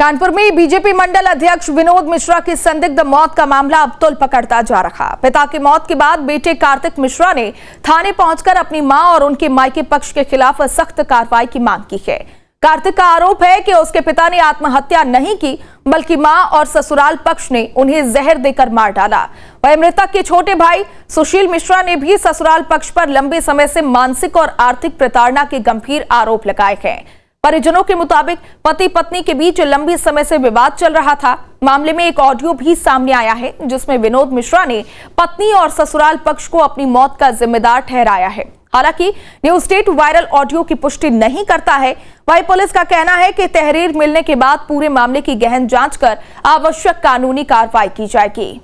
कानपुर में बीजेपी मंडल अध्यक्ष विनोद मिश्रा की संदिग्ध मौत का मामला अब तूल पकड़ता जा रहा। पिता की मौत के बाद बेटे कार्तिक मिश्रा ने थाने पहुंचकर अपनी मां और उनके मायके पक्ष के खिलाफ सख्त कार्रवाई की मांग की है। कार्तिक का आरोप है कि उसके पिता ने आत्महत्या नहीं की, बल्कि मां और ससुराल पक्ष ने उन्हें जहर देकर मार डाला। वहीं मृतक के छोटे भाई सुशील मिश्रा ने भी ससुराल पक्ष पर लंबे समय से मानसिक और आर्थिक प्रताड़ना के गंभीर आरोप लगाए हैं। परिजनों के मुताबिक पति पत्नी के बीच लंबे समय से विवाद चल रहा था। मामले में एक ऑडियो भी सामने आया है, जिसमें विनोद मिश्रा ने पत्नी और ससुराल पक्ष को अपनी मौत का जिम्मेदार ठहराया है। हालांकि न्यूज स्टेट वायरल ऑडियो की पुष्टि नहीं करता है। वहीं पुलिस का कहना है कि तहरीर मिलने के बाद पूरे मामले की गहन जांच कर आवश्यक कानूनी कार्रवाई की जाएगी।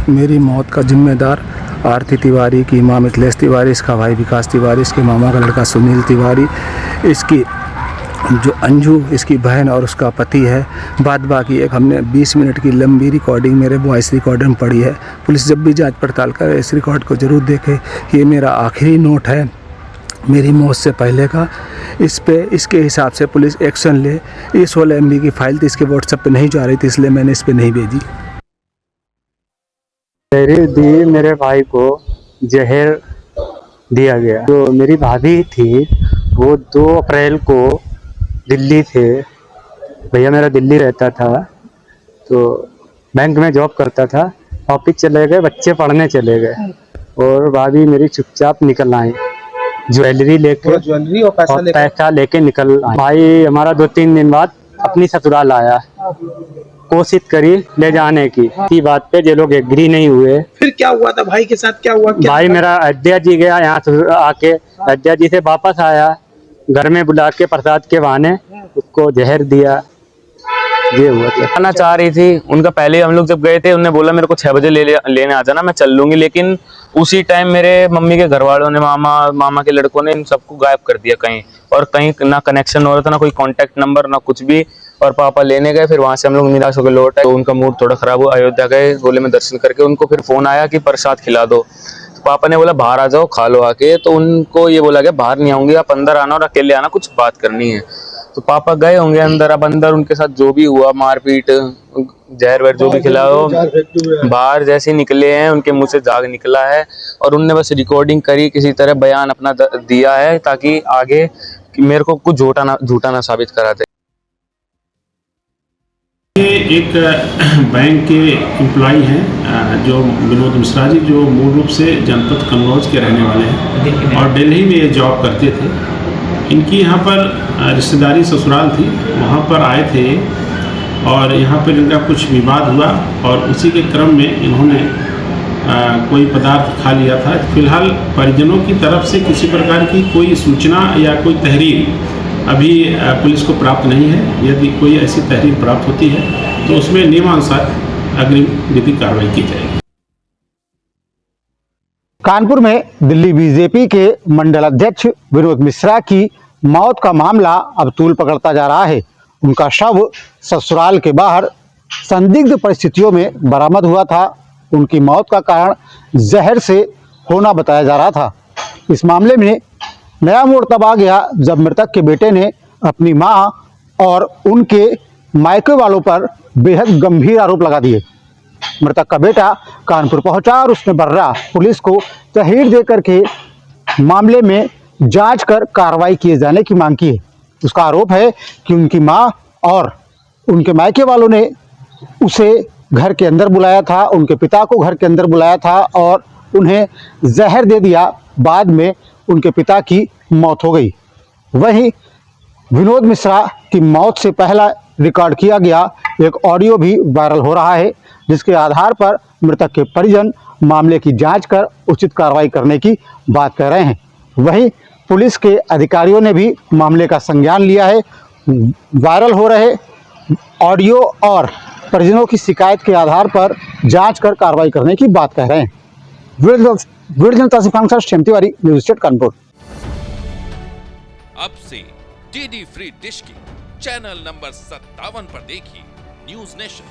मेरी मौत का जिम्मेदार आरती तिवारी की मां मिथिलेश तिवारी, इसका भाई विकास तिवारी, इसके मामा का लड़का सुनील तिवारी, इसकी जो अंजू इसकी बहन और उसका पति है। बाद बाकी एक हमने 20 मिनट की लंबी रिकॉर्डिंग मेरे वॉइस रिकॉर्डर में पड़ी है। पुलिस जब भी जांच पड़ताल करे इस रिकॉर्ड को जरूर देखे। ये मेरा आखिरी नोट है मेरी मौत से पहले का। इस पे इसके हिसाब से पुलिस एक्शन ले। ये 16 MB की फाइल थी, इसके व्हाट्सएप पे नहीं जा रही थी, इसलिए मैंने इस पे नहीं भेजी। तहरीर दी, मेरे भाई को जहर दिया गया। जो मेरी भाभी थी वो 2 अप्रैल को दिल्ली थे। भैया मेरा दिल्ली रहता था, तो बैंक में जॉब करता था। ऑफिस चले गए, बच्चे पढ़ने चले गए और भाभी मेरी चुपचाप निकल आई, ज्वेलरी लेके, ज्वेलरी और पैसा लेके निकल आई। भाई हमारा 2-3 दिन बाद अपनी ससुराल आया, कोशिश करी ले जाने की बात पे ये लोग एग्री नहीं हुए। फिर क्या हुआ था भाई के साथ? क्या हुआ? भाई मेरा अयोध्या जी गया, यहाँ से आके अयोध्या जी से वापस आया, घर में बुला के प्रसाद के बहाने उसको जहर दिया। ये हुआ था। आना चाह रही थी उनका। पहले हम लोग जब गए थे उन्होंने बोला मेरे को 6 बजे लेने आ जाना, मैं चल लूंगी। लेकिन उसी टाइम मेरे मम्मी के घर वालों ने, मामा के लड़कों ने इन सबको गायब कर दिया कहीं, और कहीं ना कनेक्शन हो रहा था, ना कोई कांटेक्ट नंबर, ना कुछ भी। और पापा लेने गए, फिर वहां से हम लोग निराश होकर लौट आए। तो उनका मूड थोड़ा खराब हुआ। अयोध्या गए, गोले में दर्शन करके उनको फिर फोन आया कि प्रसाद खिला दो। तो पापा ने बोला बाहर आ जाओ, खा लो आके। तो उनको ये बोला गया बाहर नहीं आऊंगी, आप अंदर आना और अकेले आना, कुछ बात करनी है। तो पापा गए होंगे अंदर। अब अंदर उनके साथ जो भी हुआ, मारपीट, जहर वहर जो भी खिलाओ, बाहर जैसे निकले हैं उनके मुंह से जाग निकला है। और उनने बस रिकॉर्डिंग करी, किसी तरह बयान अपना दिया है, ताकि आगे मेरे को कुछ झूठा ना साबित करा दे। ये एक बैंक के एम्प्लॉई हैं जो विनोद मिश्रा जी, जो मूल रूप से जनपद कन्नौज के रहने वाले हैं और दिल्ली में ये जॉब करते थे। इनकी यहाँ पर रिश्तेदारी ससुराल थी, वहाँ पर आए थे और यहाँ पर इनका कुछ विवाद हुआ और उसी के क्रम में इन्होंने कोई पदार्थ खा लिया था। फिलहाल परिजनों की तरफ से किसी प्रकार की कोई सूचना या कोई तहरीर अभी पुलिस को प्राप्त नहीं है। यदि कोई ऐसी तहरीर प्राप्त होती है तो उसमें नियमानुसार अग्रिम विधिक कार्रवाई की जाएगी। कानपुर में दिल्ली बीजेपी के मंडल अध्यक्ष विनोद मिश्रा की मौत का मामला अब तूल पकड़ता जा रहा है। उनका शव ससुराल के बाहर संदिग्ध परिस्थितियों में बरामद हुआ था। उनकी मौत का कारण जहर से होना बताया जा रहा था। इस मामले में नया मोड़ तब आ गया जब मृतक के बेटे ने अपनी मां और उनके मायके वालों पर बेहद गंभीर आरोप लगा दिए। मृतक का बेटा कानपुर पहुंचा और उसने बर्रा पुलिस को तहरीर देकर के मामले में जांच कर कार्रवाई किए जाने की मांग की है। उसका आरोप है कि उनकी मां और उनके मायके वालों ने उसे घर के अंदर बुलाया था, उनके पिता को घर के अंदर बुलाया था और उन्हें जहर दे दिया। बाद में उनके पिता की मौत हो गई। वहीं विनोद मिश्रा की मौत से पहला रिकॉर्ड किया गया एक ऑडियो भी वायरल हो रहा है, जिसके आधार पर मृतक के परिजन मामले की जांच कर उचित कार्रवाई करने की बात कह रहे हैं। वहीं पुलिस के अधिकारियों ने भी मामले का संज्ञान लिया है। वायरल हो रहे ऑडियो और परिजनों की शिकायत के आधार पर जांच कर कार्रवाई करने की बात कह रहे हैं। वीडियो जनता से श्याम तिवारी, न्यूज स्टेट कानपुर। अब से डीडी फ्री डिश की चैनल नंबर 57 पर देखिए न्यूज नेशन।